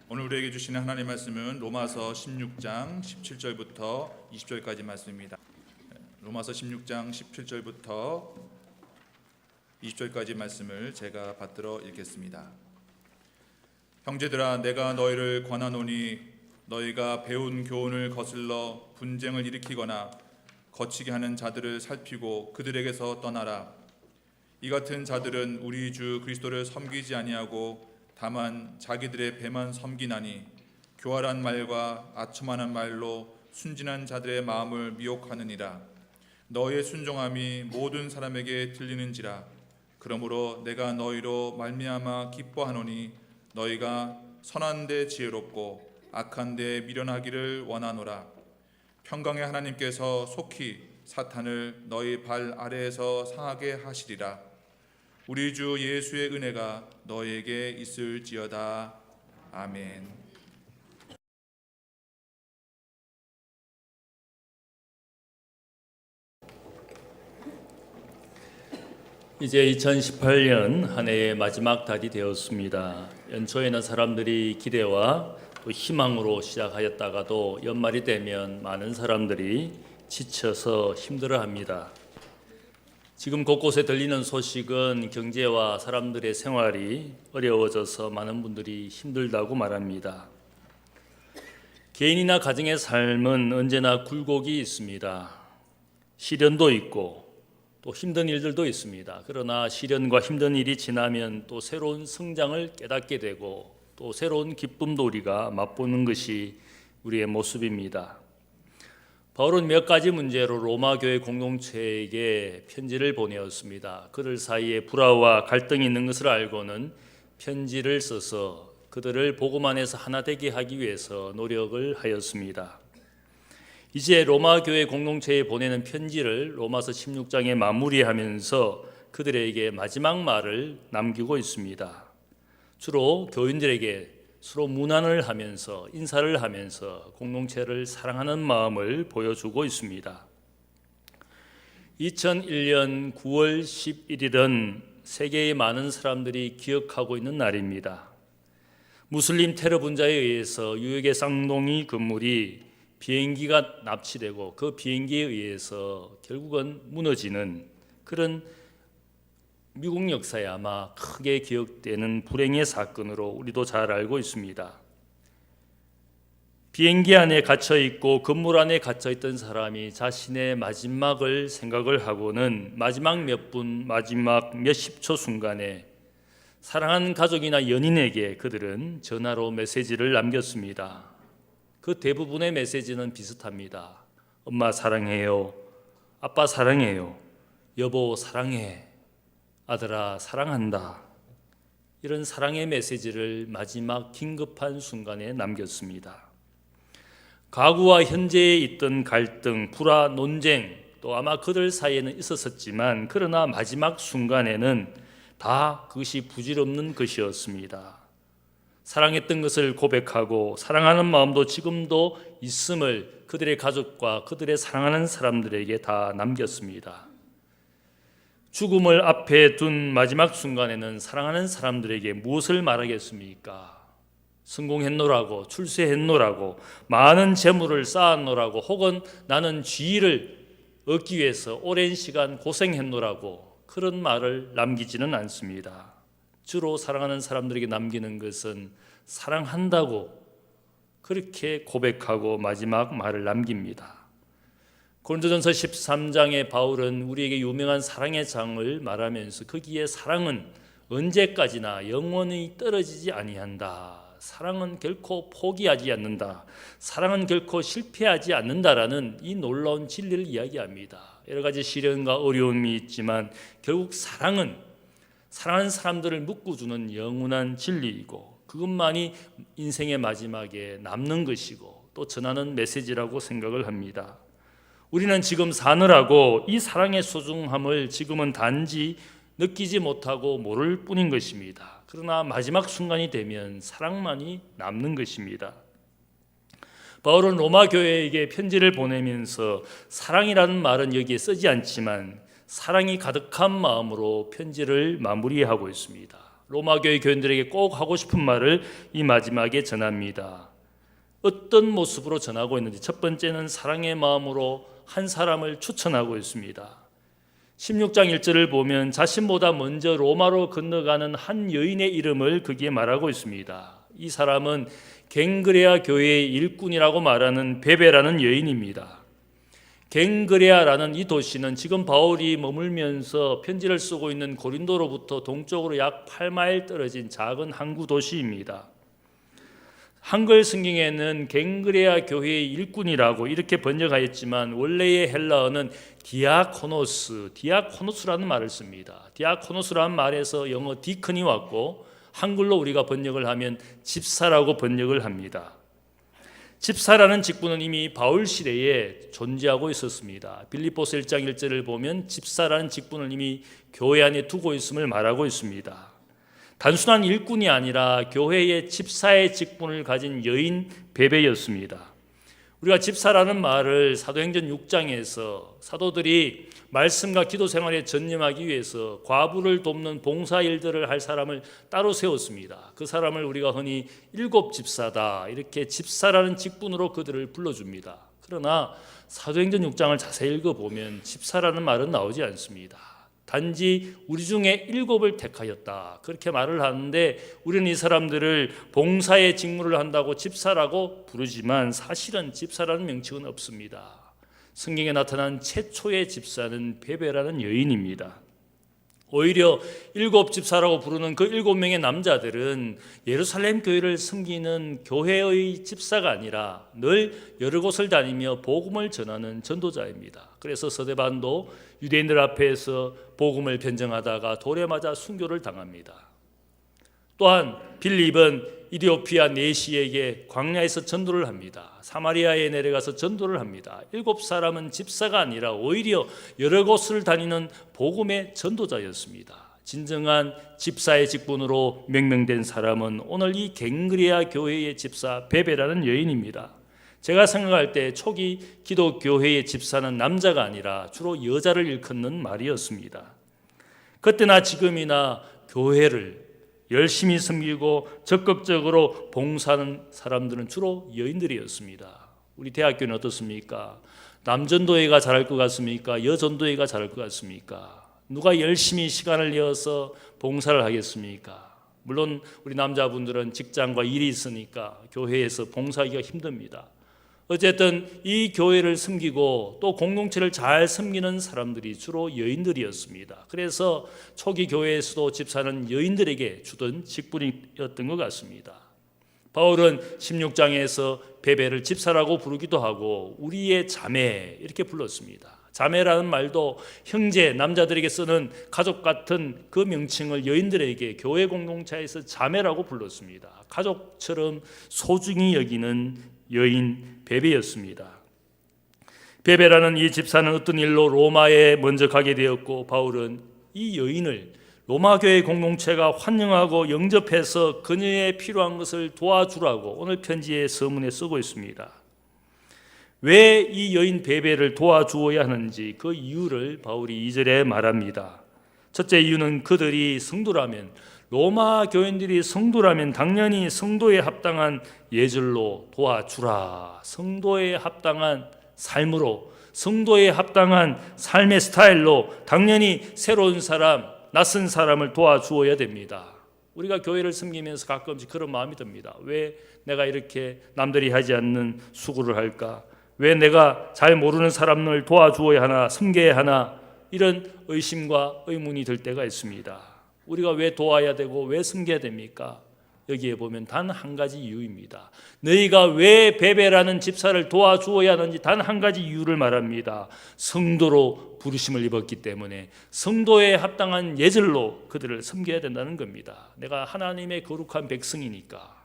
오늘 우리에게 주시는 하나님의 말씀은 로마서 16장 17절부터 20절까지 말씀입니다. 로마서 16장 17절부터 20절까지 말씀을 제가 받들어 읽겠습니다. 형제들아, 내가 너희를 권하노니 너희가 배운 교훈을 거슬러 분쟁을 일으키거나 거치게 하는 자들을 살피고 그들에게서 떠나라. 이 같은 자들은 우리 주 그리스도를 섬기지 아니하고 다만 자기들의 배만 섬기나니 교활한 말과 아첨하는 말로 순진한 자들의 마음을 미혹하느니라. 너희의 순종함이 모든 사람에게 들리는지라. 그러므로 내가 너희로 말미암아 기뻐하노니 너희가 선한 데 지혜롭고 악한 데 미련하기를 원하노라. 평강의 하나님께서 속히 사탄을 너희 발 아래에서 상하게 하시리라. 우리 주 예수의 은혜가 너희에게 있을지어다. 아멘. 이제 2018년 한 해의 마지막 달이 되었습니다. 연초에는 사람들이 기대와 또 희망으로 시작하였다가도 연말이 되면 많은 사람들이 지쳐서 힘들어합니다. 지금 곳곳에 들리는 소식은 경제와 사람들의 생활이 어려워져서 많은 분들이 힘들다고 말합니다. 개인이나 가정의 삶은 언제나 굴곡이 있습니다. 시련도 있고 또 힘든 일들도 있습니다. 그러나 시련과 힘든 일이 지나면 또 새로운 성장을 깨닫게 되고 또 새로운 기쁨도 우리가 맛보는 것이 우리의 모습입니다. 바울은 몇 가지 문제로 로마 교회 공동체에게 편지를 보내었습니다. 그들 사이에 불화와 갈등이 있는 것을 알고는 편지를 써서 그들을 복음 안에서 하나 되게 하기 위해서 노력을 하였습니다. 이제 로마 교회 공동체에 보내는 편지를 로마서 16장에 마무리하면서 그들에게 마지막 말을 남기고 있습니다. 주로 교인들에게 서로 문안을 하면서 인사를 하면서 공동체를 사랑하는 마음을 보여주고 있습니다. 2001년 9월 11일은 세계의 많은 사람들이 기억하고 있는 날입니다. 무슬림 테러 분자에 의해서 뉴욕의 쌍둥이 건물이 비행기가 납치되고 그 비행기에 의해서 결국은 무너지는 그런 미국 역사에 아마 크게 기억되는 불행의 사건으로 우리도 잘 알고 있습니다. 비행기 안에 갇혀있고 건물 안에 갇혀있던 사람이 자신의 마지막을 생각을 하고는 마지막 몇 분, 마지막 몇십 초 순간에 사랑하는 가족이나 연인에게 그들은 전화로 메시지를 남겼습니다. 그 대부분의 메시지는 비슷합니다. 엄마 사랑해요. 아빠 사랑해요. 여보 사랑해. 아들아 사랑한다. 이런 사랑의 메시지를 마지막 긴급한 순간에 남겼습니다. 과거와 현재에 있던 갈등, 불화, 논쟁 또 아마 그들 사이에는 있었지만 그러나 마지막 순간에는 다 그것이 부질없는 것이었습니다. 사랑했던 것을 고백하고 사랑하는 마음도 지금도 있음을 그들의 가족과 그들의 사랑하는 사람들에게 다 남겼습니다. 죽음을 앞에 둔 마지막 순간에는 사랑하는 사람들에게 무엇을 말하겠습니까? 성공했노라고, 출세했노라고, 많은 재물을 쌓았노라고, 혹은 나는 지위를 얻기 위해서 오랜 시간 고생했노라고 그런 말을 남기지는 않습니다. 주로 사랑하는 사람들에게 남기는 것은 사랑한다고 그렇게 고백하고 마지막 말을 남깁니다. 고린도전서 13장에 바울은 우리에게 유명한 사랑의 장을 말하면서 거기에 사랑은 언제까지나 영원히 떨어지지 아니한다. 사랑은 결코 포기하지 않는다. 사랑은 결코 실패하지 않는다라는 이 놀라운 진리를 이야기합니다. 여러 가지 시련과 어려움이 있지만 결국 사랑은 사랑하는 사람들을 묶어주는 영원한 진리이고 그것만이 인생의 마지막에 남는 것이고 또 전하는 메시지라고 생각을 합니다. 우리는 지금 사느라고 이 사랑의 소중함을 지금은 단지 느끼지 못하고 모를 뿐인 것입니다. 그러나 마지막 순간이 되면 사랑만이 남는 것입니다. 바울은 로마 교회에게 편지를 보내면서 사랑이라는 말은 여기에 쓰지 않지만 사랑이 가득한 마음으로 편지를 마무리하고 있습니다. 로마 교회 교인들에게 꼭 하고 싶은 말을 이 마지막에 전합니다. 어떤 모습으로 전하고 있는지, 첫 번째는 사랑의 마음으로 한 사람을 추천하고 있습니다. 16장 1절을 보면 자신보다 먼저 로마로 건너가는 한 여인의 이름을 거기에 말하고 있습니다. 이 사람은 갱그레아 교회의 일꾼이라고 말하는 베베라는 여인입니다. 갱그레아라는 이 도시는 지금 바울이 머물면서 편지를 쓰고 있는 고린도로부터 동쪽으로 약 8마일 떨어진 작은 항구 도시입니다. 한글 성경에는 갱그레아 교회의 일꾼이라고 이렇게 번역하였지만 원래의 헬라어는 디아코노스라는 말을 씁니다. 디아코노스라는 말에서 영어 디컨이 왔고 한글로 우리가 번역을 하면 집사라고 번역을 합니다. 집사라는 직분은 이미 바울 시대에 존재하고 있었습니다. 빌립보서 1장 1절을 보면 집사라는 직분을 이미 교회 안에 두고 있음을 말하고 있습니다. 단순한 일꾼이 아니라 교회의 집사의 직분을 가진 여인 베베였습니다. 우리가 집사라는 말을 사도행전 6장에서 사도들이 말씀과 기도 생활에 전념하기 위해서 과부를 돕는 봉사 일들을 할 사람을 따로 세웠습니다. 그 사람을 우리가 흔히 일곱 집사다, 이렇게 집사라는 직분으로 그들을 불러줍니다. 그러나 사도행전 6장을 자세히 읽어보면 집사라는 말은 나오지 않습니다. 단지 우리 중에 일곱을 택하였다, 그렇게 말을 하는데 우리는 이 사람들을 봉사의 직무를 한다고 집사라고 부르지만 사실은 집사라는 명칭은 없습니다. 성경에 나타난 최초의 집사는 베베라는 여인입니다. 오히려 일곱 집사라고 부르는 그 7명의 남자들은 예루살렘 교회를 섬기는 교회의 집사가 아니라 늘 여러 곳을 다니며 복음을 전하는 전도자입니다. 그래서 서데반도 유대인들 앞에서 복음을 변증하다가 돌에 맞아 순교를 당합니다. 또한 빌립은 이디오피아 내시에게 광야에서 전도를 합니다. 사마리아에 내려가서 전도를 합니다. 7사람은 집사가 아니라 오히려 여러 곳을 다니는 복음의 전도자였습니다. 진정한 집사의 직분으로 명명된 사람은 오늘 이 갱그레아 교회의 집사 베베라는 여인입니다. 제가 생각할 때 초기 기독교회의 집사는 남자가 아니라 주로 여자를 일컫는 말이었습니다. 그때나 지금이나 교회를 열심히 섬기고 적극적으로 봉사하는 사람들은 주로 여인들이었습니다. 우리 대학교는 어떻습니까? 남전도회가 잘할 것 같습니까? 여전도회가 잘할 것 같습니까? 누가 열심히 시간을 내어서 봉사를 하겠습니까? 물론 우리 남자분들은 직장과 일이 있으니까 교회에서 봉사하기가 힘듭니다. 어쨌든 이 교회를 섬기고 또 공동체를 잘 섬기는 사람들이 주로 여인들이었습니다. 그래서 초기 교회에서도 집사는 여인들에게 주던 직분이었던 것 같습니다. 바울은 16장에서 베베를 집사라고 부르기도 하고 우리의 자매 이렇게 불렀습니다. 자매라는 말도 형제, 남자들에게 쓰는 가족 같은 그 명칭을 여인들에게 교회 공동체에서 자매라고 불렀습니다. 가족처럼 소중히 여기는 여인 베베였습니다. 베베라는 이 집사는 어떤 일로 로마에 먼저 가게 되었고 바울은 이 여인을 로마 교회 공동체가 환영하고 영접해서 그녀의 필요한 것을 도와주라고 오늘 편지의 서문에 쓰고 있습니다. 왜 이 여인 베베를 도와주어야 하는지 그 이유를 바울이 2절에 말합니다. 첫째 이유는 그들이 성도라면, 로마 교인들이 성도라면 당연히 성도에 합당한 예절로 도와주라. 성도에 합당한 삶으로, 성도에 합당한 삶의 스타일로 당연히 새로운 사람, 낯선 사람을 도와주어야 됩니다. 우리가 교회를 섬기면서 가끔씩 그런 마음이 듭니다. 왜 내가 이렇게 남들이 하지 않는 수고를 할까? 왜 내가 잘 모르는 사람을 도와주어야 하나, 섬겨야 하나, 이런 의심과 의문이 들 때가 있습니다. 우리가 왜 도와야 되고 왜 섬겨야 됩니까? 여기에 보면 단 한 가지 이유입니다. 너희가 왜 베베라는 집사를 도와주어야 하는지 단 한 가지 이유를 말합니다. 성도로 부르심을 입었기 때문에 성도에 합당한 예절로 그들을 섬겨야 된다는 겁니다. 내가 하나님의 거룩한 백성이니까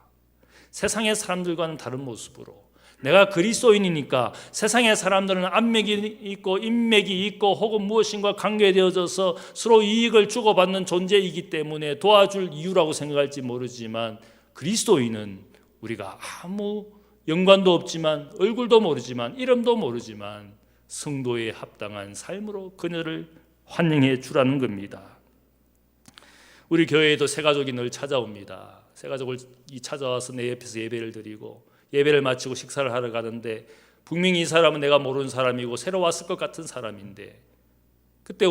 세상의 사람들과는 다른 모습으로, 내가 그리스도인이니까 세상의 사람들은 안맥이 있고 인맥이 있고 혹은 무엇인가 관계되어져서 서로 이익을 주고받는 존재이기 때문에 도와줄 이유라고 생각할지 모르지만 그리스도인은 우리가 아무 연관도 없지만 얼굴도 모르지만 이름도 모르지만 성도에 합당한 삶으로 그녀를 환영해 주라는 겁니다. 우리 교회에도 새가족이 늘 찾아옵니다. 새가족을 찾아와서 내 옆에서 예배를 드리고 예배를 마치고 식사를 하러 가는데 분명히 이 사람은 내가 모르는 사람이고 새로 왔을 것 같은 사람인데 그때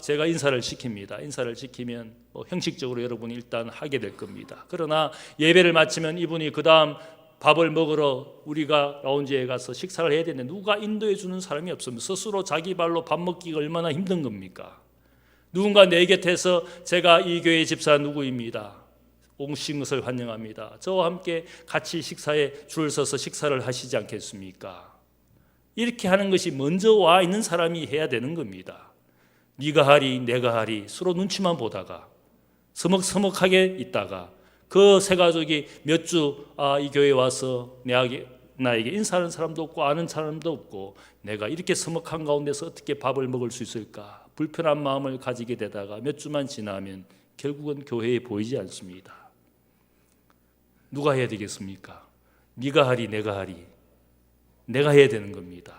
제가 인사를 시킵니다. 인사를 시키면 형식적으로 여러분이 일단 하게 될 겁니다. 그러나 예배를 마치면 이분이 그 다음 밥을 먹으러 우리가 라운지에 가서 식사를 해야 되는데 누가 인도해 주는 사람이 없으면 스스로 자기 발로 밥 먹기가 얼마나 힘든 겁니까? 누군가 내 곁에서 제가 이 교회 집사 누구입니다. 오신 것을 환영합니다. 저와 함께 같이 식사에 줄을 서서 식사를 하시지 않겠습니까? 이렇게 하는 것이 먼저 와 있는 사람이 해야 되는 겁니다. 네가 하리 내가 하리 서로 눈치만 보다가 서먹서먹하게 있다가 그 세 가족이 몇 주 이 교회에 와서 나에게 인사하는 사람도 없고 아는 사람도 없고 내가 이렇게 서먹한 가운데서 어떻게 밥을 먹을 수 있을까 불편한 마음을 가지게 되다가 몇 주만 지나면 결국은 교회에 보이지 않습니다. 누가 해야 되겠습니까? 네가 하리 내가 하리 내가 해야 되는 겁니다.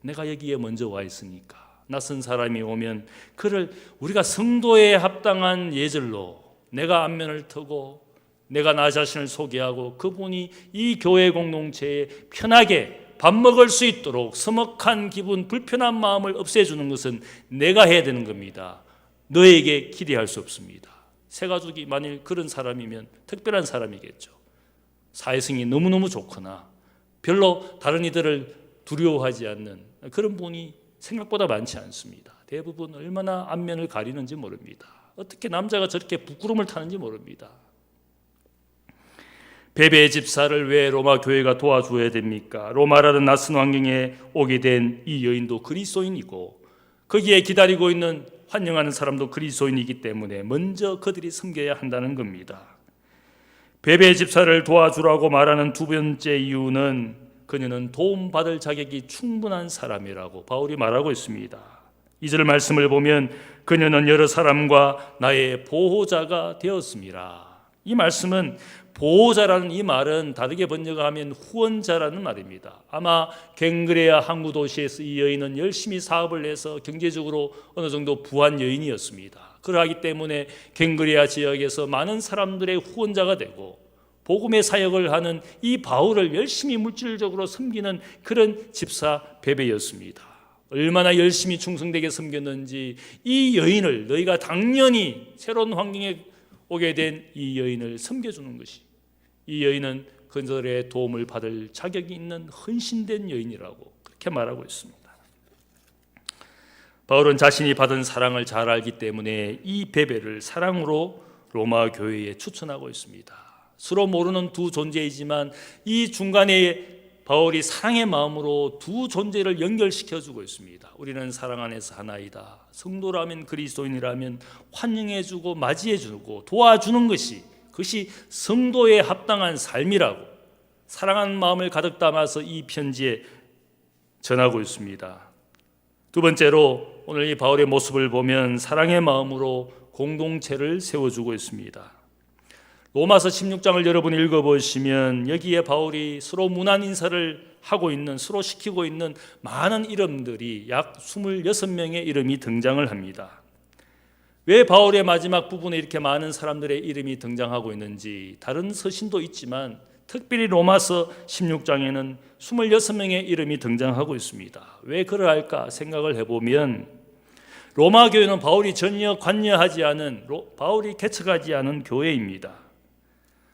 내가 여기에 먼저 와 있으니까. 낯선 사람이 오면 그를 우리가 성도에 합당한 예절로 내가 안면을 트고 내가 나 자신을 소개하고 그분이 이 교회 공동체에 편하게 밥 먹을 수 있도록 서먹한 기분, 불편한 마음을 없애주는 것은 내가 해야 되는 겁니다. 너에게 기대할 수 없습니다. 새 가족이 만일 그런 사람이면 특별한 사람이겠죠. 사회성이 너무너무 좋거나 별로 다른 이들을 두려워하지 않는 그런 분이 생각보다 많지 않습니다. 대부분 얼마나 안면을 가리는지 모릅니다. 어떻게 남자가 저렇게 부끄러움을 타는지 모릅니다. 베베 집사를 왜 로마 교회가 도와줘야 됩니까? 로마라는 낯선 환경에 오게 된 이 여인도 그리스도인이고 거기에 기다리고 있는 환영하는 사람도 그리스도인이기 때문에 먼저 그들이 섬겨야 한다는 겁니다. 베베 집사를 도와주라고 말하는 두 번째 이유는 그녀는 도움받을 자격이 충분한 사람이라고 바울이 말하고 있습니다. 2절 말씀을 보면 그녀는 여러 사람과 나의 보호자가 되었습니다. 이 말씀은 보호자라는 이 말은 다르게 번역하면 후원자라는 말입니다. 아마 갱그레아 항구 도시에서 이 여인은 열심히 사업을 해서 경제적으로 어느 정도 부한 여인이었습니다. 그러하기 때문에 갱그레아 지역에서 많은 사람들의 후원자가 되고 복음의 사역을 하는 이 바울을 열심히 물질적으로 섬기는 그런 집사 베베였습니다. 얼마나 열심히 충성되게 섬겼는지 이 여인을 너희가 당연히 새로운 환경에 오게 된 이 여인을 섬겨주는 것이 이 여인은 그들의 도움을 받을 자격이 있는 헌신된 여인이라고 그렇게 말하고 있습니다. 바울은 자신이 받은 사랑을 잘 알기 때문에 이 베베를 사랑으로 로마 교회에 추천하고 있습니다. 서로 모르는 두 존재이지만 이 중간에 바울이 사랑의 마음으로 두 존재를 연결시켜주고 있습니다. 우리는 사랑 안에서 하나이다. 성도라면 그리스도인이라면 환영해주고 맞이해주고 도와주는 그것이 성도에 합당한 삶이라고 사랑하는 마음을 가득 담아서 이 편지에 전하고 있습니다. 두 번째로 오늘 이 바울의 모습을 보면 사랑의 마음으로 공동체를 세워주고 있습니다. 로마서 16장을 여러분 읽어보시면 여기에 바울이 서로 문안 인사를 하고 있는 서로 시키고 있는 많은 이름들이 약 26명의 이름이 등장을 합니다. 왜 바울의 마지막 부분에 이렇게 많은 사람들의 이름이 등장하고 있는지 다른 서신도 있지만 특별히 로마서 16장에는 26명의 이름이 등장하고 있습니다. 왜 그러할까 생각을 해보면 로마 교회는 바울이 전혀 관여하지 않은 바울이 개척하지 않은 교회입니다.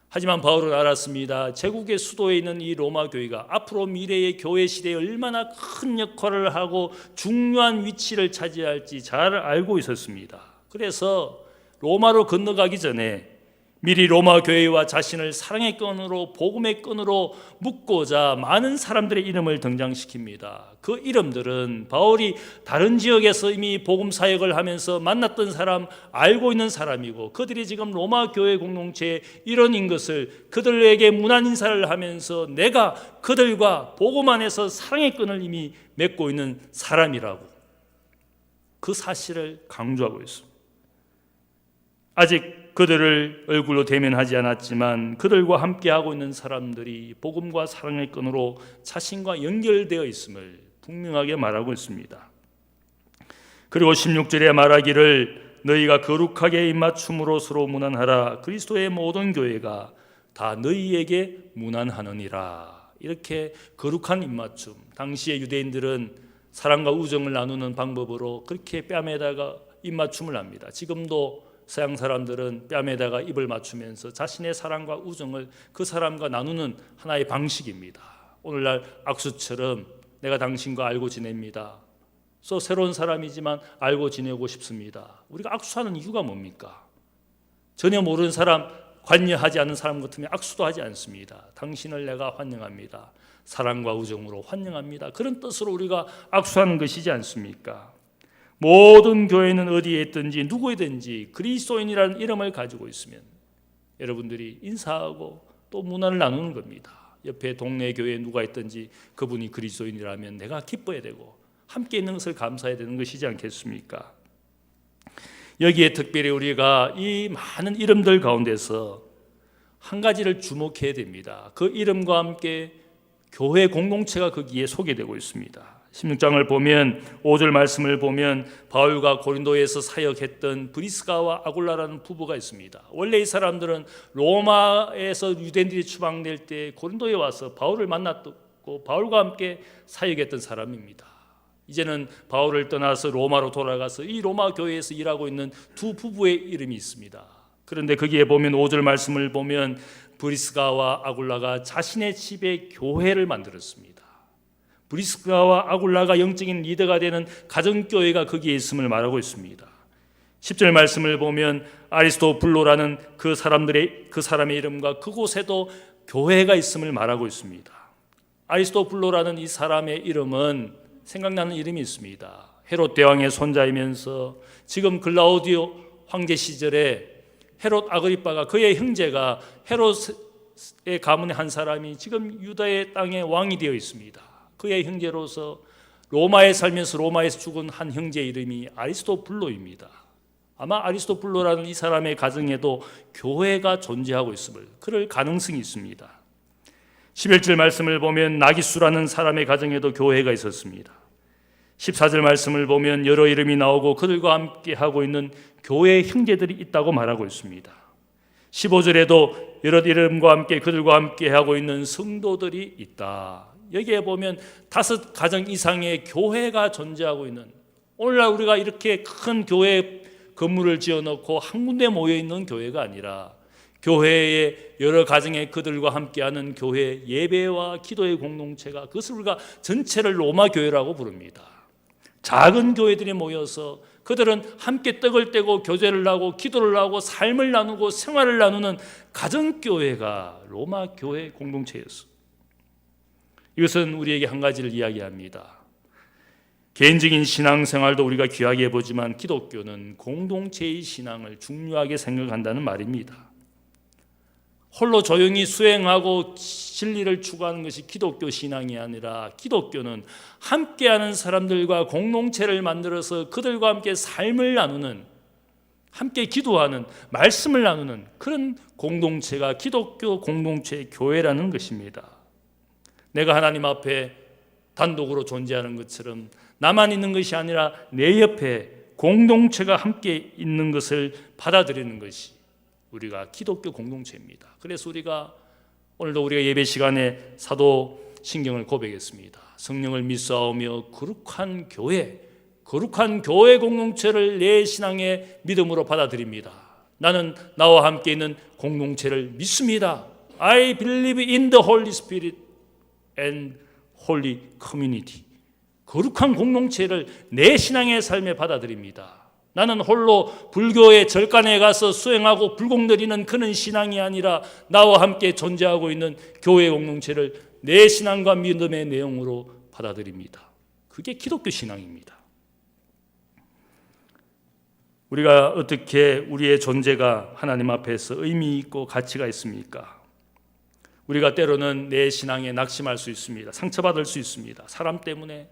하지만 바울은 알았습니다. 제국의 수도에 있는 이 로마 교회가 앞으로 미래의 교회 시대에 얼마나 큰 역할을 하고 중요한 위치를 차지할지 잘 알고 있었습니다. 그래서 로마로 건너가기 전에 미리 로마 교회와 자신을 사랑의 끈으로 복음의 끈으로 묶고자 많은 사람들의 이름을 등장시킵니다. 그 이름들은 바울이 다른 지역에서 이미 복음 사역을 하면서 만났던 사람, 알고 있는 사람이고 그들이 지금 로마 교회 공동체의 일원인 것을 그들에게 문안 인사를 하면서 내가 그들과 복음 안에서 사랑의 끈을 이미 맺고 있는 사람이라고 그 사실을 강조하고 있습니다. 아직 그들을 얼굴로 대면하지 않았지만 그들과 함께하고 있는 사람들이 복음과 사랑의 끈으로 자신과 연결되어 있음을 분명하게 말하고 있습니다. 그리고 16절에 말하기를 너희가 거룩하게 입맞춤으로 서로 문안하라. 그리스도의 모든 교회가 다 너희에게 문안하느니라. 이렇게 거룩한 입맞춤. 당시의 유대인들은 사랑과 우정을 나누는 방법으로 그렇게 뺨에다가 입맞춤을 합니다. 지금도 서양 사람들은 뺨에다가 입을 맞추면서 자신의 사랑과 우정을 그 사람과 나누는 하나의 방식입니다. 오늘날 악수처럼 내가 당신과 알고 지냅니다. 또 새로운 사람이지만 알고 지내고 싶습니다. 우리가 악수하는 이유가 뭡니까? 전혀 모르는 사람, 관여하지 않는 사람 같으면 악수도 하지 않습니다. 당신을 내가 환영합니다. 사랑과 우정으로 환영합니다. 그런 뜻으로 우리가 악수하는 것이지 않습니까? 모든 교회는 어디에 있든지 누구이든지 그리스도인이라는 이름을 가지고 있으면 여러분들이 인사하고 또 문안을 나누는 겁니다. 옆에 동네 교회에 누가 있든지 그분이 그리스도인이라면 내가 기뻐야 되고 함께 있는 것을 감사해야 되는 것이지 않겠습니까? 여기에 특별히 우리가 이 많은 이름들 가운데서 한 가지를 주목해야 됩니다. 그 이름과 함께 교회 공동체가 거기에 소개되고 있습니다. 16장을 보면 5절 말씀을 보면 바울과 고린도에서 사역했던 브리스가와 아굴라라는 부부가 있습니다. 원래 이 사람들은 로마에서 유대인들이 추방될 때 고린도에 와서 바울을 만났고 바울과 함께 사역했던 사람입니다. 이제는 바울을 떠나서 로마로 돌아가서 이 로마 교회에서 일하고 있는 두 부부의 이름이 있습니다. 그런데 거기에 보면 5절 말씀을 보면 브리스가와 아굴라가 자신의 집에 교회를 만들었습니다. 브리스가와 아굴라가 영적인 리더가 되는 가정교회가 거기에 있음을 말하고 있습니다. 10절 말씀을 보면 아리스토블로라는 그 사람의 이름과 그곳에도 교회가 있음을 말하고 있습니다. 아리스토블로라는 이 사람의 이름은 생각나는 이름이 있습니다. 헤롯 대왕의 손자이면서 지금 글라우디오 황제 시절에 헤롯 아그리빠가 그의 형제가 헤롯의 가문의 한 사람이 지금 유다의 땅의 왕이 되어 있습니다. 그의 형제로서 로마에 살면서 로마에서 죽은 한 형제 이름이 아리스토블로입니다. 아마 아리스토블로라는 이 사람의 가정에도 교회가 존재하고 있음을 그럴 가능성이 있습니다. 11절 말씀을 보면 나기수라는 사람의 가정에도 교회가 있었습니다. 14절 말씀을 보면 여러 이름이 나오고 그들과 함께 하고 있는 교회 형제들이 있다고 말하고 있습니다. 15절에도 여러 이름과 함께 그들과 함께 하고 있는 성도들이 있다. 여기에 보면 5 가정 이상의 교회가 존재하고 있는, 오늘날 우리가 이렇게 큰 교회 건물을 지어놓고 한 군데 모여있는 교회가 아니라 교회의 여러 가정의 그들과 함께하는 교회 예배와 기도의 공동체가, 그것을 우리가 전체를 로마 교회라고 부릅니다. 작은 교회들이 모여서 그들은 함께 떡을 떼고 교제를 하고 기도를 하고 삶을 나누고 생활을 나누는 가정교회가 로마 교회 공동체였어. 이것은 우리에게 한 가지를 이야기합니다. 개인적인 신앙생활도 우리가 귀하게 보지만 기독교는 공동체의 신앙을 중요하게 생각한다는 말입니다. 홀로 조용히 수행하고 진리를 추구하는 것이 기독교 신앙이 아니라 기독교는 함께하는 사람들과 공동체를 만들어서 그들과 함께 삶을 나누는, 함께 기도하는, 말씀을 나누는 그런 공동체가 기독교 공동체의 교회라는 것입니다. 내가 하나님 앞에 단독으로 존재하는 것처럼 나만 있는 것이 아니라 내 옆에 공동체가 함께 있는 것을 받아들이는 것이 우리가 기독교 공동체입니다. 그래서 오늘도 우리가 예배 시간에 사도신경을 고백했습니다. 성령을 믿사오며 거룩한 교회 공동체를 내 신앙의 믿음으로 받아들입니다. 나는 나와 함께 있는 공동체를 믿습니다. I believe in the Holy Spirit and Holy Community. 거룩한 공동체를 내 신앙의 삶에 받아들입니다. 나는 홀로 불교의 절간에 가서 수행하고 불공드리는 그런 신앙이 아니라 나와 함께 존재하고 있는 교회 공동체를 내 신앙과 믿음의 내용으로 받아들입니다. 그게 기독교 신앙입니다. 우리가 어떻게 우리의 존재가 하나님 앞에서 의미 있고 가치가 있습니까? 우리가 때로는 내 신앙에 낙심할 수 있습니다. 상처받을 수 있습니다. 사람 때문에,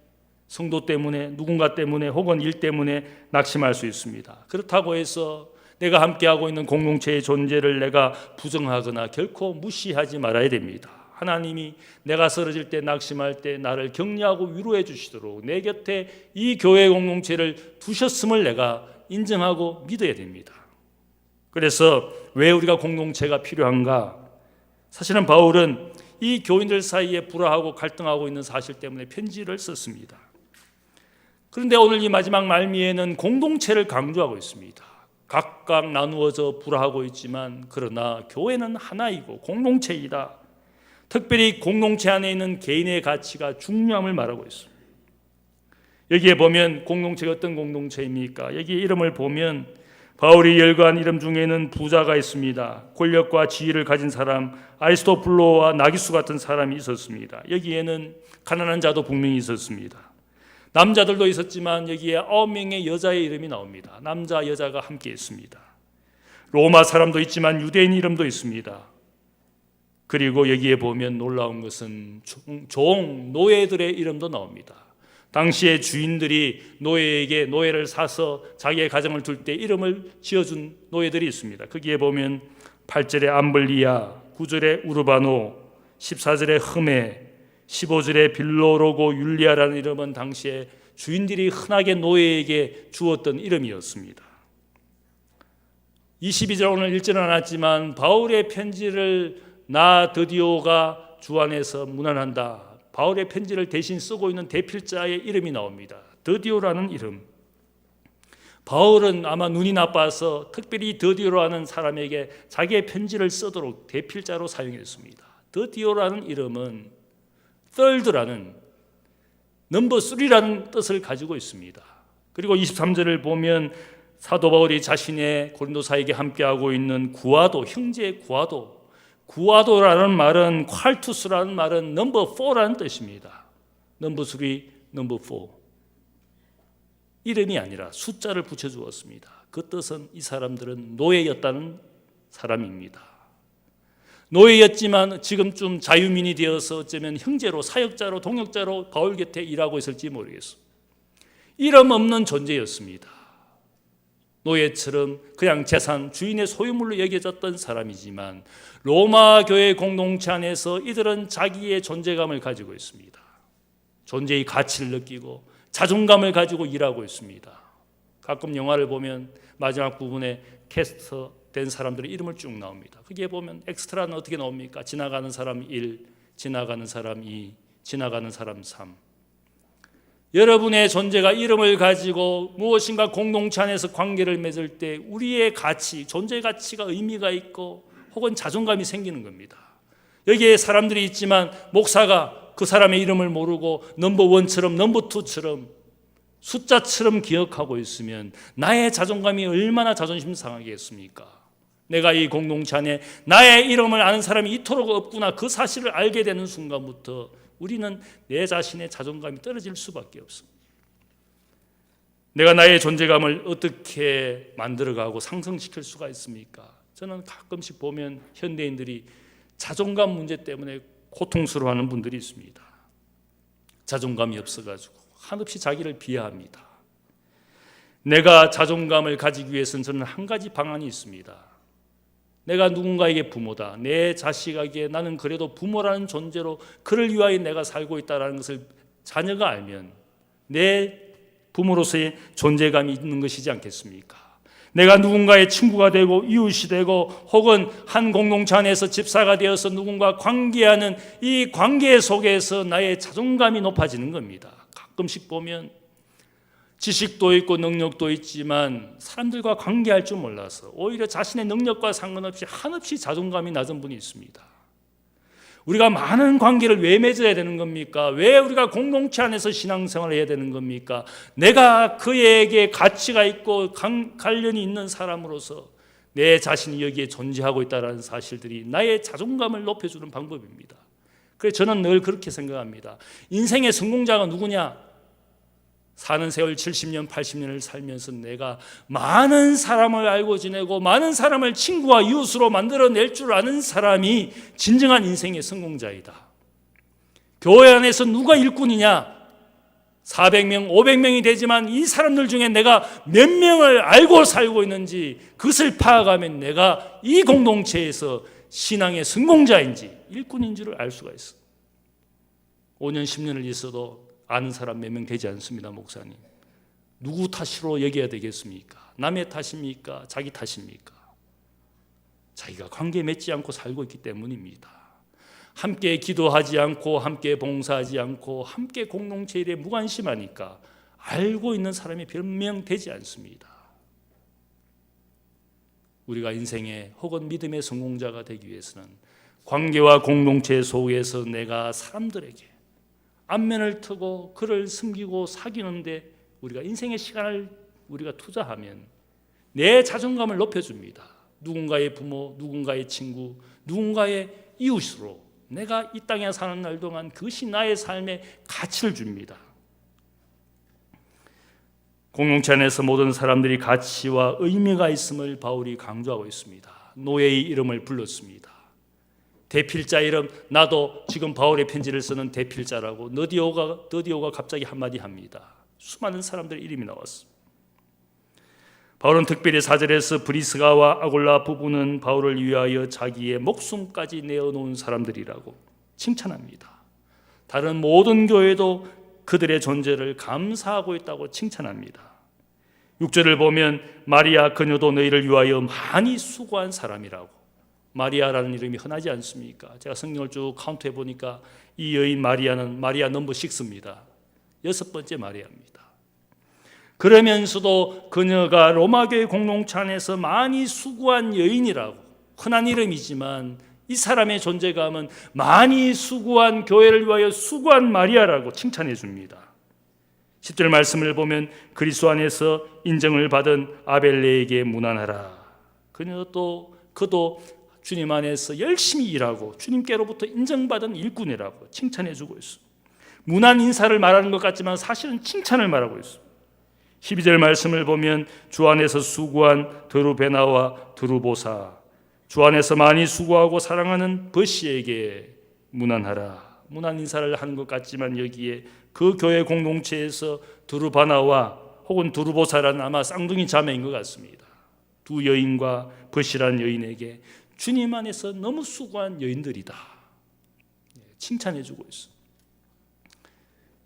성도 때문에, 누군가 때문에 혹은 일 때문에 낙심할 수 있습니다. 그렇다고 해서 내가 함께하고 있는 공동체의 존재를 내가 부정하거나 결코 무시하지 말아야 됩니다. 하나님이 내가 쓰러질 때, 낙심할 때 나를 격려하고 위로해 주시도록 내 곁에 이 교회 공동체를 두셨음을 내가 인정하고 믿어야 됩니다. 그래서 왜 우리가 공동체가 필요한가? 사실은 바울은 이 교인들 사이에 불화하고 갈등하고 있는 사실 때문에 편지를 썼습니다. 그런데 오늘 이 마지막 말미에는 공동체를 강조하고 있습니다. 각각 나누어져 불화하고 있지만 그러나 교회는 하나이고 공동체이다. 특별히 공동체 안에 있는 개인의 가치가 중요함을 말하고 있습니다. 여기에 보면 공동체가 어떤 공동체입니까? 여기 이름을 보면 바울이 열거한 이름 중에는 부자가 있습니다. 권력과 지위를 가진 사람, 아리스토블로와 나기수 같은 사람이 있었습니다. 여기에는 가난한 자도 분명히 있었습니다. 남자들도 있었지만 여기에 9명의 여자의 이름이 나옵니다. 남자, 여자가 함께 있습니다. 로마 사람도 있지만 유대인 이름도 있습니다. 그리고 여기에 보면 놀라운 것은 노예들의 이름도 나옵니다. 당시의 주인들이 노예에게 노예를 사서 자기의 가정을 둘 때 이름을 지어준 노예들이 있습니다. 거기에 보면 8절에 암블리아, 9절에 우르바노, 14절에 흠에, 15절에 빌로로고 율리아라는 이름은 당시에 주인들이 흔하게 노예에게 주었던 이름이었습니다. 22절 오늘 읽지는 않았지만 바울의 편지를 나 드디오가 주 안에서 문안한다. 바울의 편지를 대신 쓰고 있는 대필자의 이름이 나옵니다. 드디오라는 이름. 바울은 아마 눈이 나빠서 특별히 드디오라는 사람에게 자기의 편지를 쓰도록 대필자로 사용했습니다. 드디오라는 이름은 third라는 넘버 3라는 뜻을 가지고 있습니다. 그리고 23절을 보면 사도 바울이 자신의 고린도사에게 함께하고 있는 구아도, 형제 구아도라는 말은 콸투스라는 말은 넘버 4라는 뜻입니다. 넘버 3, 넘버 4. 이름이 아니라 숫자를 붙여주었습니다. 그 뜻은 이 사람들은 노예였다는 사람입니다. 노예였지만 지금쯤 자유민이 되어서 어쩌면 형제로, 사역자로, 동역자로 바울 곁에 일하고 있을지 모르겠어. 이름 없는 존재였습니다. 노예처럼 그냥 재산, 주인의 소유물로 여겨졌던 사람이지만 로마 교회 공동체 안에서 이들은 자기의 존재감을 가지고 있습니다. 존재의 가치를 느끼고 자존감을 가지고 일하고 있습니다. 가끔 영화를 보면 마지막 부분에 캐스터 된 사람들의 이름을 쭉 나옵니다. 거기에 보면 엑스트라는 어떻게 나옵니까? 지나가는 사람 1, 지나가는 사람 2, 지나가는 사람 3. 여러분의 존재가 이름을 가지고 무엇인가 공동체 안에서 관계를 맺을 때 우리의 가치, 존재 가치가 의미가 있고 혹은 자존감이 생기는 겁니다. 여기에 사람들이 있지만 목사가 그 사람의 이름을 모르고 넘버 1처럼 넘버 2처럼 숫자처럼 기억하고 있으면 나의 자존감이 얼마나 자존심 상하겠습니까? 내가 이 공동체 안에 나의 이름을 아는 사람이 이토록 없구나, 그 사실을 알게 되는 순간부터 우리는 내 자신의 자존감이 떨어질 수밖에 없습니다. 내가 나의 존재감을 어떻게 만들어가고 상승시킬 수가 있습니까? 저는 가끔씩 보면 현대인들이 자존감 문제 때문에 고통스러워하는 분들이 있습니다. 자존감이 없어가지고 한없이 자기를 비하합니다. 내가 자존감을 가지기 위해서는 저는 한 가지 방안이 있습니다. 내가 누군가에게 부모다, 내 자식에게 나는 그래도 부모라는 존재로 그를 위하여 내가 살고 있다는 것을 자녀가 알면 내 부모로서의 존재감이 있는 것이지 않겠습니까? 내가 누군가의 친구가 되고 이웃이 되고 혹은 한 공동체 안에서 집사가 되어서 누군가 관계하는 이 관계 속에서 나의 자존감이 높아지는 겁니다. 가끔씩 보면 지식도 있고 능력도 있지만 사람들과 관계할 줄 몰라서 오히려 자신의 능력과 상관없이 한없이 자존감이 낮은 분이 있습니다. 우리가 많은 관계를 왜 맺어야 되는 겁니까? 왜 우리가 공동체 안에서 신앙생활을 해야 되는 겁니까? 내가 그에게 가치가 있고 관련이 있는 사람으로서 내 자신이 여기에 존재하고 있다는 사실들이 나의 자존감을 높여주는 방법입니다. 그래서 저는 늘 그렇게 생각합니다. 인생의 성공자가 누구냐? 사는 세월 70년, 80년을 살면서 내가 많은 사람을 알고 지내고 많은 사람을 친구와 이웃으로 만들어낼 줄 아는 사람이 진정한 인생의 성공자이다. 교회 안에서 누가 일꾼이냐? 400명, 500명이 되지만 이 사람들 중에 내가 몇 명을 알고 살고 있는지 그것을 파악하면 내가 이 공동체에서 신앙의 성공자인지 일꾼인 줄을 알 수가 있어. 5년, 10년을 있어도 아는 사람 몇 명 되지 않습니다, 목사님. 누구 탓으로 여겨야 되겠습니까? 남의 탓입니까? 자기 탓입니까? 자기가 관계 맺지 않고 살고 있기 때문입니다. 함께 기도하지 않고 함께 봉사하지 않고 함께 공동체 일에 무관심하니까 알고 있는 사람이 변명되지 않습니다. 우리가 인생의 혹은 믿음의 성공자가 되기 위해서는 관계와 공동체 속에서 내가 사람들에게 안면을 트고 그를 섬기고 사귀는데 우리가 인생의 시간을 우리가 투자하면 내 자존감을 높여줍니다. 누군가의 부모, 누군가의 친구, 누군가의 이웃으로 내가 이 땅에 사는 날 동안 그것이 나의 삶의 가치를 줍니다. 공동체 안에서 모든 사람들이 가치와 의미가 있음을 바울이 강조하고 있습니다. 노예의 이름을 불렀습니다. 대필자 이름, 나도 지금 바울의 편지를 쓰는 대필자라고 너디오가 갑자기 한마디 합니다. 수많은 사람들의 이름이 나왔습니다. 바울은 특별히 4절에서 브리스가와 아골라 부부는 바울을 위하여 자기의 목숨까지 내어놓은 사람들이라고 칭찬합니다. 다른 모든 교회도 그들의 존재를 감사하고 있다고 칭찬합니다. 6절을 보면 마리아 그녀도 너희를 위하여 많이 수고한 사람이라고. 마리아라는 이름이 흔하지 않습니까? 제가 성경을 쭉 카운트해 보니까 이 여인 마리아는 마리아 넘버 6입니다. 6번째 마리아입니다. 그러면서도 그녀가 로마교회 공동체 안에서 많이 수고한 여인이라고. 흔한 이름이지만 이 사람의 존재감은 많이 수고한 교회를 위하여 수고한 마리아라고 칭찬해 줍니다. 10절 말씀을 보면 그리스도 안에서 인정을 받은 아벨레에게 문안하라. 그도 주님 안에서 열심히 일하고 주님께로부터 인정받은 일꾼이라고 칭찬해 주고 있습니다. 문안 인사를 말하는 것 같지만 사실은 칭찬을 말하고 있습니다. 12절 말씀을 보면 주 안에서 수고한 드루베나와 드루보사, 주 안에서 많이 수고하고 사랑하는 버시에게 문안하라. 문안 인사를 하는 것 같지만 여기에 그 교회 공동체에서 드루바나와 혹은 드루보사라는 아마 쌍둥이 자매인 것 같습니다. 두 여인과 버시라는 여인에게 주님 안에서 너무 수고한 여인들이다. 칭찬해주고 있습니다.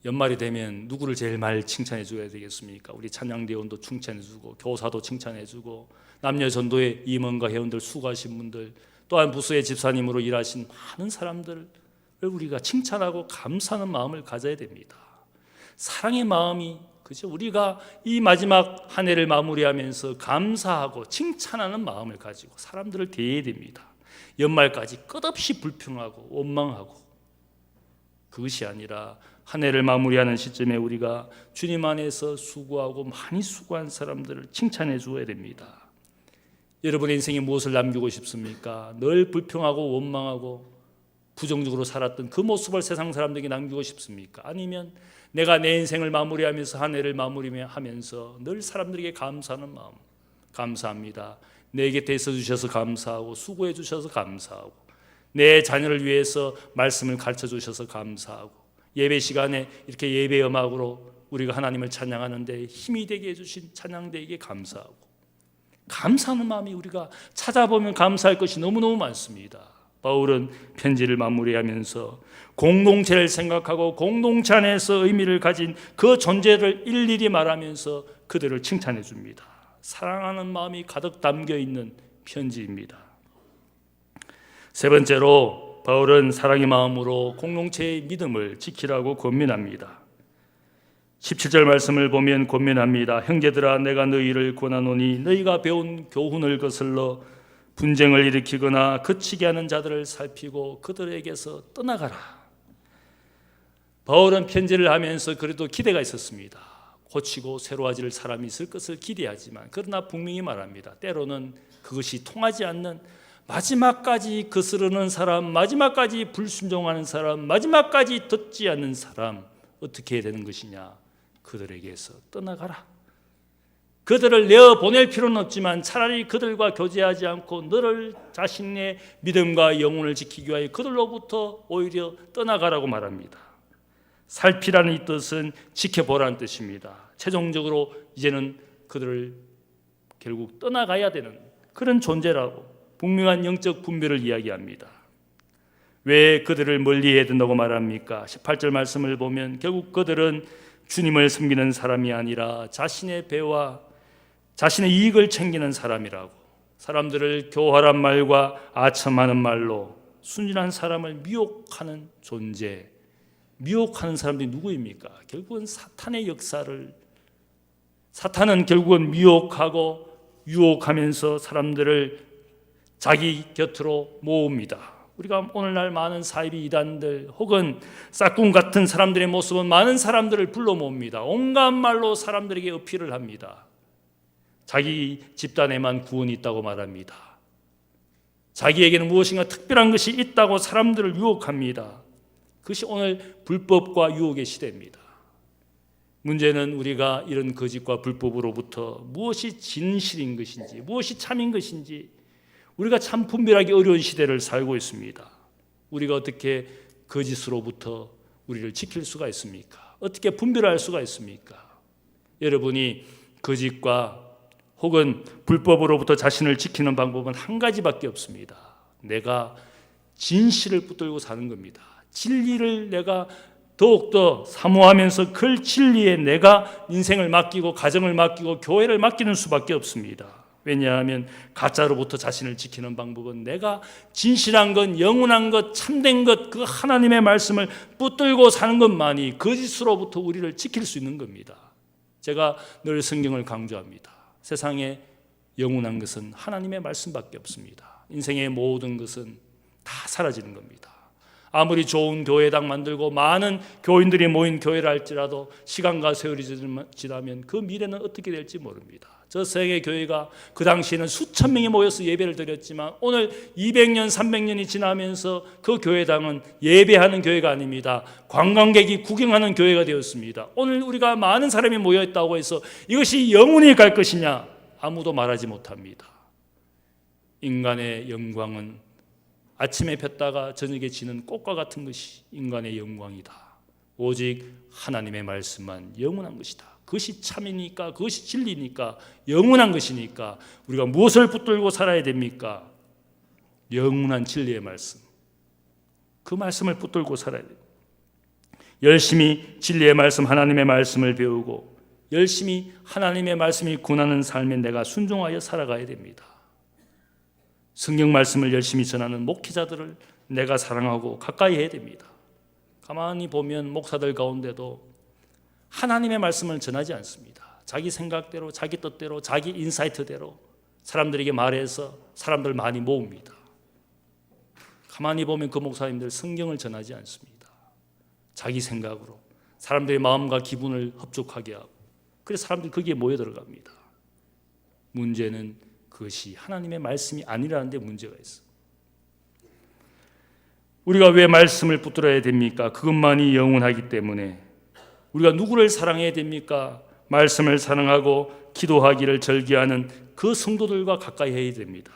연말이 되면 누구를 제일 많이 칭찬해줘야 되겠습니까? 우리 찬양대원도 칭찬해주고 교사도 칭찬해주고 남녀전도회 임원과 회원들 수고하신 분들 또한 부서의 집사님으로 일하신 많은 사람들을 우리가 칭찬하고 감사하는 마음을 가져야 됩니다. 사랑의 마음이 그죠? 우리가 이 마지막 한 해를 마무리하면서 감사하고 칭찬하는 마음을 가지고 사람들을 대해야 됩니다. 연말까지 끝없이 불평하고 원망하고 그것이 아니라 한 해를 마무리하는 시점에 우리가 주님 안에서 수고하고 많이 수고한 사람들을 칭찬해 주어야 됩니다. 여러분의 인생에 무엇을 남기고 싶습니까? 늘 불평하고 원망하고 부정적으로 살았던 그 모습을 세상 사람들에게 남기고 싶습니까? 아니면 내가 내 인생을 마무리하면서 한 해를 마무리하면서 늘 사람들에게 감사하는 마음, 감사합니다. 내 곁에 있어 주셔서 감사하고 수고해 주셔서 감사하고 내 자녀를 위해서 말씀을 가르쳐 주셔서 감사하고 예배 시간에 이렇게 예배 음악으로 우리가 하나님을 찬양하는데 힘이 되게 해주신 찬양대에게 감사하고 감사하는 마음이 우리가 찾아보면 감사할 것이 너무너무 많습니다. 바울은 편지를 마무리하면서 공동체를 생각하고 공동체 안에서 의미를 가진 그 존재를 일일이 말하면서 그들을 칭찬해 줍니다. 사랑하는 마음이 가득 담겨 있는 편지입니다. 세 번째로 바울은 사랑의 마음으로 공동체의 믿음을 지키라고 권면합니다. 17절 말씀을 보면 권면합니다. 형제들아 내가 너희를 권하노니 너희가 배운 교훈을 거슬러 분쟁을 일으키거나 그치게 하는 자들을 살피고 그들에게서 떠나가라. 바울은 편지를 하면서 그래도 기대가 있었습니다. 고치고 새로워질 사람이 있을 것을 기대하지만 그러나 분명히 말합니다. 때로는 그것이 통하지 않는 마지막까지 거스르는 사람, 마지막까지 불순종하는 사람, 마지막까지 듣지 않는 사람 어떻게 해야 되는 것이냐? 그들에게서 떠나가라. 그들을 내어보낼 필요는 없지만 차라리 그들과 교제하지 않고 너를 자신의 믿음과 영혼을 지키기 위하여 그들로부터 오히려 떠나가라고 말합니다. 살피라는 이 뜻은 지켜보라는 뜻입니다. 최종적으로 이제는 그들을 결국 떠나가야 되는 그런 존재라고 분명한 영적 분별을 이야기합니다. 왜 그들을 멀리해야 된다고 말합니까? 18절 말씀을 보면 결국 그들은 주님을 섬기는 사람이 아니라 자신의 배와 자신의 이익을 챙기는 사람이라고, 사람들을 교활한 말과 아첨하는 말로 순진한 사람을 미혹하는 존재, 미혹하는 사람들이 누구입니까? 결국은 사탄의 역사를, 사탄은 결국은 미혹하고 유혹하면서 사람들을 자기 곁으로 모읍니다. 우리가 오늘날 많은 사이비 이단들 혹은 싹군 같은 사람들의 모습은 많은 사람들을 불러 모읍니다. 온갖 말로 사람들에게 어필을 합니다. 자기 집단에만 구원이 있다고 말합니다. 자기에게는 무엇인가 특별한 것이 있다고 사람들을 유혹합니다. 그것이 오늘 불법과 유혹의 시대입니다. 문제는 우리가 이런 거짓과 불법으로부터 무엇이 진실인 것인지, 무엇이 참인 것인지 우리가 참 분별하기 어려운 시대를 살고 있습니다. 우리가 어떻게 거짓으로부터 우리를 지킬 수가 있습니까? 어떻게 분별할 수가 있습니까? 여러분이 거짓과 혹은 불법으로부터 자신을 지키는 방법은 한 가지밖에 없습니다. 내가 진실을 붙들고 사는 겁니다. 진리를 내가 더욱더 사모하면서 그 진리에 내가 인생을 맡기고 가정을 맡기고 교회를 맡기는 수밖에 없습니다. 왜냐하면 가짜로부터 자신을 지키는 방법은 내가 진실한 것, 영원한 것, 참된 것, 그 하나님의 말씀을 붙들고 사는 것만이 거짓으로부터 우리를 지킬 수 있는 겁니다. 제가 늘 성경을 강조합니다. 세상에 영원한 것은 하나님의 말씀밖에 없습니다. 인생의 모든 것은 다 사라지는 겁니다. 아무리 좋은 교회당 만들고 많은 교인들이 모인 교회를 할지라도 시간과 세월이 지나면 그 미래는 어떻게 될지 모릅니다. 저 세계 교회가 그 당시에는 수천 명이 모여서 예배를 드렸지만 오늘 200년, 300년이 지나면서 그 교회당은 예배하는 교회가 아닙니다. 관광객이 구경하는 교회가 되었습니다. 오늘 우리가 많은 사람이 모여있다고 해서 이것이 영원히 갈 것이냐? 아무도 말하지 못합니다. 인간의 영광은 아침에 폈다가 저녁에 지는 꽃과 같은 것이 인간의 영광이다. 오직 하나님의 말씀만 영원한 것이다. 그것이 참이니까, 그것이 진리니까, 영원한 것이니까 우리가 무엇을 붙들고 살아야 됩니까? 영원한 진리의 말씀. 그 말씀을 붙들고 살아야 됩니다. 열심히 진리의 말씀, 하나님의 말씀을 배우고 열심히 하나님의 말씀이 권하는 삶에 내가 순종하여 살아가야 됩니다. 성경 말씀을 열심히 전하는 목회자들을 내가 사랑하고 가까이 해야 됩니다. 가만히 보면 목사들 가운데도 하나님의 말씀을 전하지 않습니다. 자기 생각대로, 자기 뜻대로, 자기 인사이트대로 사람들에게 말해서 사람들 많이 모읍니다. 가만히 보면 그 목사님들 성경을 전하지 않습니다. 자기 생각으로 사람들의 마음과 기분을 흡족하게 하고 그래서 사람들이 거기에 모여들어갑니다. 문제는 그것이 하나님의 말씀이 아니라는 데 문제가 있어요. 우리가 왜 말씀을 붙들어야 됩니까? 그것만이 영원하기 때문에. 우리가 누구를 사랑해야 됩니까? 말씀을 사랑하고 기도하기를 절기하는 그 성도들과 가까이 해야 됩니다.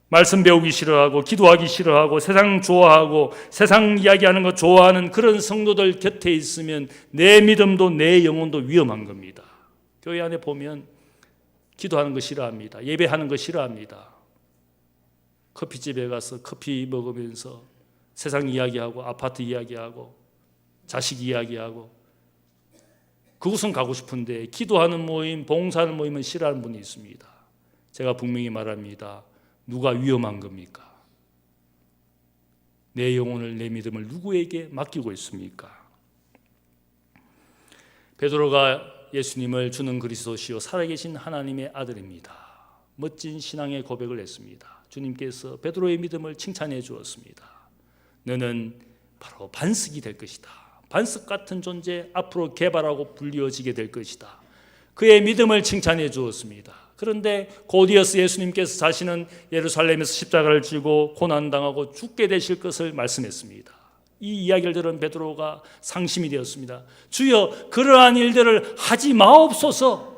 말씀 배우기 싫어하고 기도하기 싫어하고 세상 좋아하고 세상 이야기하는 거 좋아하는 그런 성도들 곁에 있으면 내 믿음도 내 영혼도 위험한 겁니다. 교회 안에 보면 기도하는 거 싫어합니다. 예배하는 거 싫어합니다. 커피집에 가서 커피 먹으면서 세상 이야기하고 아파트 이야기하고 자식 이야기하고 그곳은 가고 싶은데 기도하는 모임, 봉사하는 모임은 싫어하는 분이 있습니다. 제가 분명히 말합니다. 누가 위험한 겁니까? 내 영혼을, 내 믿음을 누구에게 맡기고 있습니까? 베드로가 예수님을 주는 그리스도시요 살아계신 하나님의 아들입니다. 멋진 신앙의 고백을 했습니다. 주님께서 베드로의 믿음을 칭찬해 주었습니다. 너는 바로 반석이 될 것이다. 반석 같은 존재 앞으로 개발하고 불리어지게 될 것이다. 그의 믿음을 칭찬해 주었습니다. 그런데 곧이어서 예수님께서 자신은 예루살렘에서 십자가를 지고 고난당하고 죽게 되실 것을 말씀했습니다. 이 이야기를 들은 베드로가 상심이 되었습니다. 주여, 그러한 일들을 하지 마옵소서.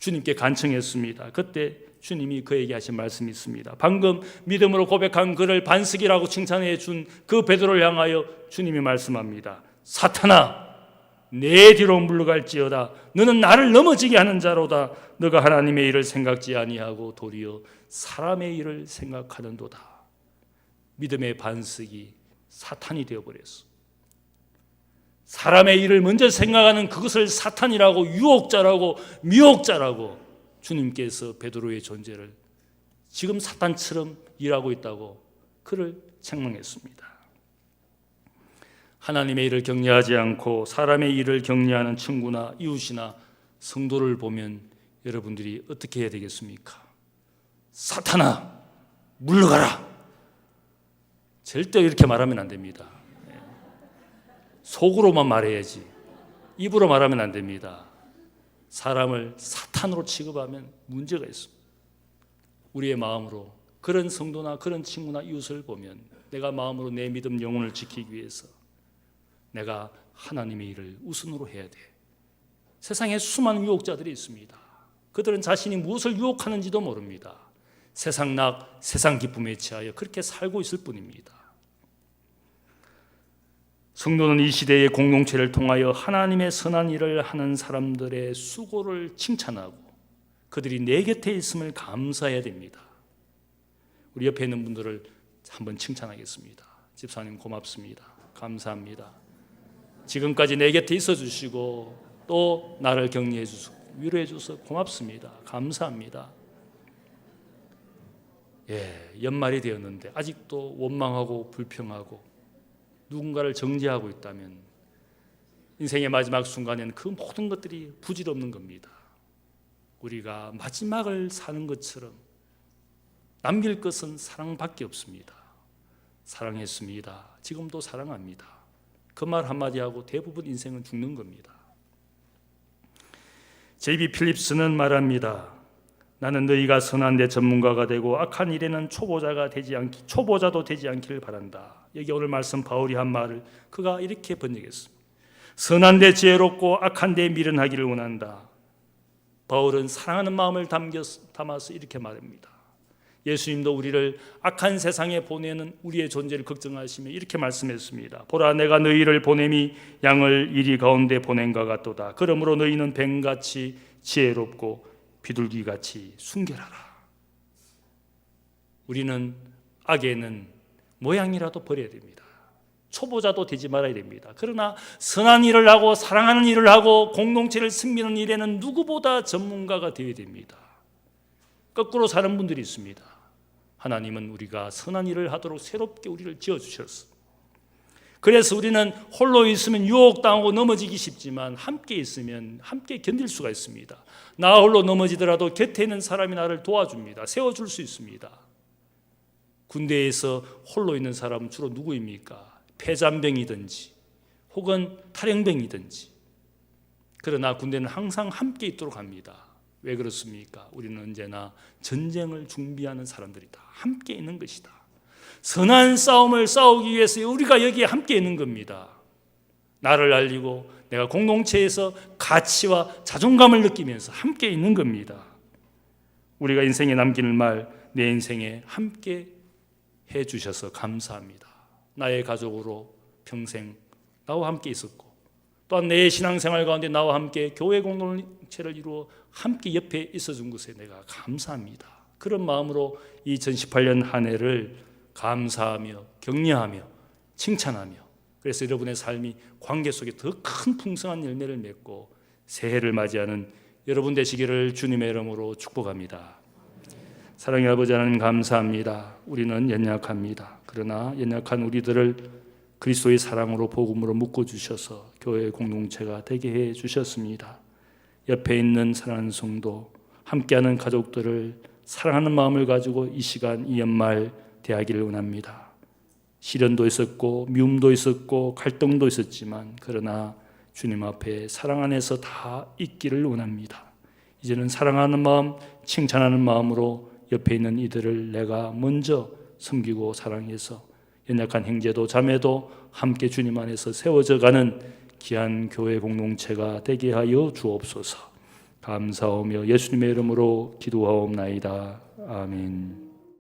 주님께 간청했습니다. 그때 주님이 그에게 하신 말씀이 있습니다. 방금 믿음으로 고백한 그를 반석이라고 칭찬해 준 그 베드로를 향하여 주님이 말씀합니다. 사탄아, 내 뒤로 물러갈지어다. 너는 나를 넘어지게 하는 자로다. 너가 하나님의 일을 생각지 아니하고 도리어 사람의 일을 생각하는도다. 믿음의 반석이 사탄이 되어버렸어. 사람의 일을 먼저 생각하는 그것을 사탄이라고, 유혹자라고, 미혹자라고 주님께서 베드로의 존재를 지금 사탄처럼 일하고 있다고 그를 책망했습니다. 하나님의 일을 격려하지 않고 사람의 일을 격려하는 친구나 이웃이나 성도를 보면 여러분들이 어떻게 해야 되겠습니까? 사탄아, 물러가라! 절대 이렇게 말하면 안 됩니다. 속으로만 말해야지 입으로 말하면 안 됩니다. 사람을 사탄으로 취급하면 문제가 있습니다. 우리의 마음으로 그런 성도나 그런 친구나 이웃을 보면 내가 마음으로 내 믿음 영혼을 지키기 위해서 내가 하나님의 일을 우선으로 해야 돼. 세상에 수많은 유혹자들이 있습니다. 그들은 자신이 무엇을 유혹하는지도 모릅니다. 세상 낙, 세상 기쁨에 취하여 그렇게 살고 있을 뿐입니다. 성도는 이 시대의 공동체를 통하여 하나님의 선한 일을 하는 사람들의 수고를 칭찬하고 그들이 내 곁에 있음을 감사해야 됩니다. 우리 옆에 있는 분들을 한번 칭찬하겠습니다. 집사님 고맙습니다. 감사합니다. 지금까지 내 곁에 있어 주시고 또 나를 격려해 주시고 위로해 주셔서 고맙습니다. 감사합니다. 연말이 되었는데 아직도 원망하고 불평하고 누군가를 정죄하고 있다면 인생의 마지막 순간에는 그 모든 것들이 부질없는 겁니다. 우리가 마지막을 사는 것처럼 남길 것은 사랑밖에 없습니다. 사랑했습니다. 지금도 사랑합니다. 그 말 한마디 하고 대부분 인생은 죽는 겁니다. J.B. 필립스는 말합니다. 나는 너희가 선한 데 전문가가 되고 악한 일에는 초보자도 되지 않기를 바란다. 여기 오늘 말씀 바울이 한 말을 그가 이렇게 번역했습니다. 선한 데 지혜롭고 악한 데 미련하기를 원한다. 바울은 사랑하는 마음을 담아서 이렇게 말합니다. 예수님도 우리를 악한 세상에 보내는 우리의 존재를 걱정하시며 이렇게 말씀했습니다. 보라, 내가 너희를 보냄이 양을 이리 가운데 보낸 것 같도다. 그러므로 너희는 뱀같이 지혜롭고 비둘기같이 순결하라. 우리는 악에는 모양이라도 버려야 됩니다. 초보자도 되지 말아야 됩니다. 그러나 선한 일을 하고 사랑하는 일을 하고 공동체를 섬기는 일에는 누구보다 전문가가 되어야 됩니다. 거꾸로 사는 분들이 있습니다. 하나님은 우리가 선한 일을 하도록 새롭게 우리를 지어주셨어. 그래서 우리는 홀로 있으면 유혹당하고 넘어지기 쉽지만 함께 있으면 함께 견딜 수가 있습니다. 나 홀로 넘어지더라도 곁에 있는 사람이 나를 도와줍니다. 세워줄 수 있습니다. 군대에서 홀로 있는 사람은 주로 누구입니까? 폐잔병이든지 혹은 탈영병이든지. 그러나 군대는 항상 함께 있도록 합니다. 왜 그렇습니까? 우리는 언제나 전쟁을 준비하는 사람들이다. 함께 있는 것이다. 선한 싸움을 싸우기 위해서 우리가 여기에 함께 있는 겁니다. 나를 알리고 내가 공동체에서 가치와 자존감을 느끼면서 함께 있는 겁니다. 우리가 인생에 남기는 말, 내 인생에 함께 해주셔서 감사합니다. 나의 가족으로 평생 나와 함께 있었고 또한 내 신앙생활 가운데 나와 함께 교회 공동체를 이루어 함께 옆에 있어준 것에 내가 감사합니다. 그런 마음으로 2018년 한 해를 감사하며 격려하며 칭찬하며 그래서 여러분의 삶이 관계 속에 더 큰 풍성한 열매를 맺고 새해를 맞이하는 여러분 되시기를 주님의 이름으로 축복합니다. 사랑의 아버지 하나님 감사합니다. 우리는 연약합니다. 그러나 연약한 우리들을 그리스도의 사랑으로 복음으로 묶어주셔서 교회 공동체가 되게 해주셨습니다. 옆에 있는 사랑하는 성도 함께하는 가족들을 사랑하는 마음을 가지고 이 시간 이 연말 대하기를 원합니다. 시련도 있었고 미움도 있었고 갈등도 있었지만 그러나 주님 앞에 사랑 안에서 다 있기를 원합니다. 이제는 사랑하는 마음, 칭찬하는 마음으로 옆에 있는 이들을 내가 먼저 섬기고 사랑해서 연약한 형제도 자매도 함께 주님 안에서 세워져가는 귀한 교회 공동체가 되게 하여 주옵소서. 감사하며 예수님의 이름으로 기도하옵나이다. 아멘.